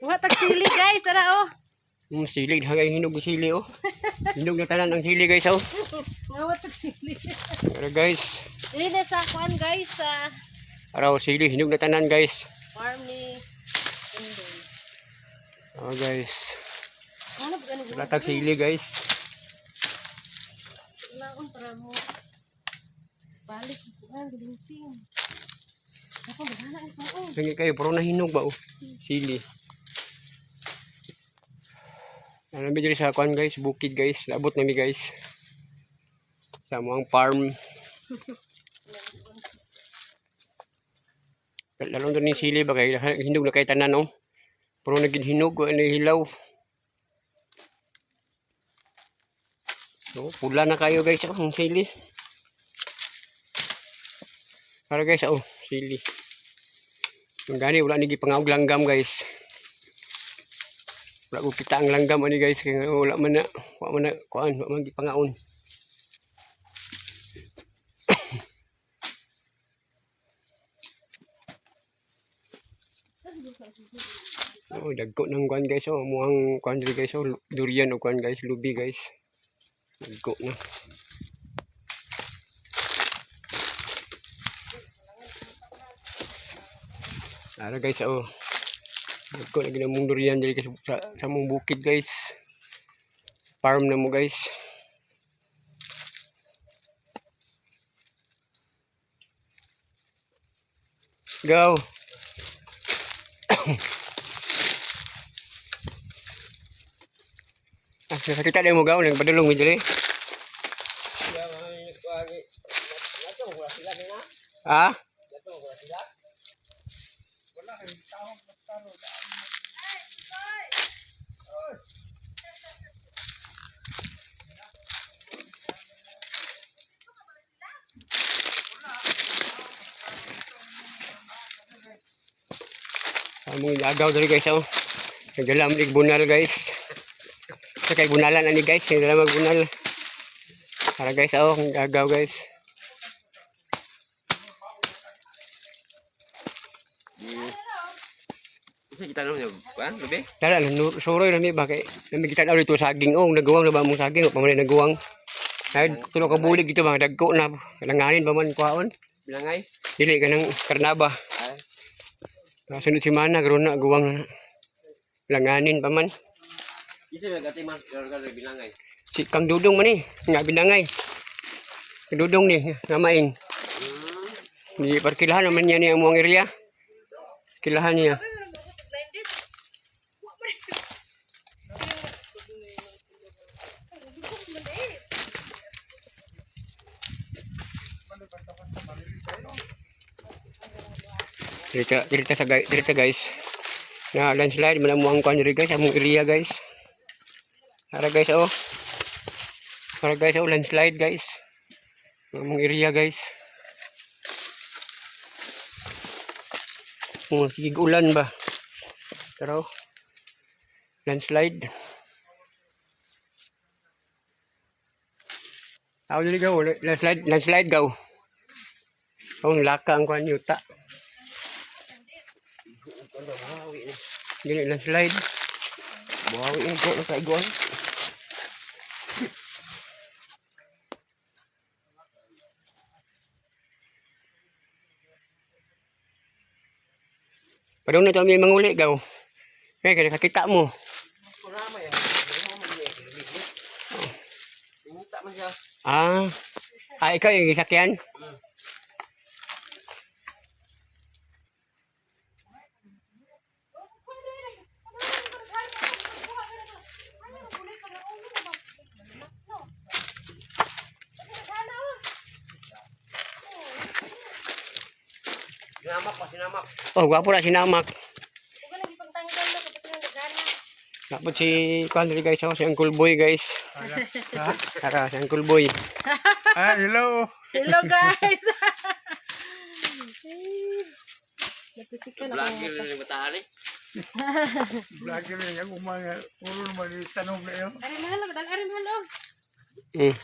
Wa tag sili guys, ara oh. Sili hangay hinog sili oh. Hinog na tanan ang sili guys oh. Wa tag sili. Pero guys, Dili na sa kuan guys sa araw sili hinog na tanan guys. farm ni Indoy. Oh guys. Ano ba ganun? Wala tag sili guys. Laon para mo. Balik kuan gilising. Ako bagana ito oh. Lagi kayo pero nahinog ba oh. Sili. Ano ba diri sa kuan guys, bukid guys. Labot na mi guys. Sa mo ang farm. Lalong doon yung sili ba kay hinog na kay tanan oh. Pero naging hinog ano hilaw. So, pula na kayo guys oh, ang sili. Para guys oh, sili. Ang gani wala ni gipangawg langgam guys. Wala ko kita ang langgam ani guys kay wala man na kuan, wala man gipangaon. Oh, dagko ng kuan guys oh, muang kuan diri guys oh, durian o kuan guys, lubi guys. Dagko na. Ara guys oh. Dagko lagi na mong durian diri sa mong bukid guys. Farm na mo guys. Go. Nakakita na mo gaw, nagpadulong mo diri. Ha? Among agaw diri guys oh. Nagdala mo bunal guys. Sa kay bunalan ani guys, nagdala magbunal. Para guys oh, agaw guys. Kita nung niyo, ba? Lubi? Dala suroy na mi ba kay nami kita na dito saging oh, nagawang na ba mong saging, pa man nagawang. Ay tulo ka bulig dito ba dagko na. Kailanganin ba man kuhaon? Bilangay? Dili ka ng karnaba. Ay. Sunod si mana garo na guwang na. Langanin pa man. Isa nagati man, gara-gara bilangay. Si Kang Dudong man nga binangay. Kang Dudong ni ngamain. Di perkilahan naman niya ni ang muang area. Kilahan niya. Dirita guys. Na landslide man mo ang kuan diri guys, among area guys. Para guys oh. Para guys oh, landslide guys. Among area guys. Oh, sige ulan ba. Pero landslide. Aw dili gaw, landslide gaw. Ang laka ang kuan yuta. Gini landslide. Bawi ini po sa iguan. Padung na to may manguli gaw. Kaya kakita mo. Kurama yan. Inita man siya. Ikaw yung isakyan? Sinamak pa, sinamak. Oh, gwapo na sinamak. Uga lagi pagtanggal na kapit ng dagana. Dapat si Kandri guys, si Uncle Boy guys. Tara, si Uncle Boy. Hello. Hello guys. Napisikan ako. Vlogger rin matahari. Vlogger rin yung mga puro naman yung tanong na yun. Ari mahal, dal ari mahal. Mm.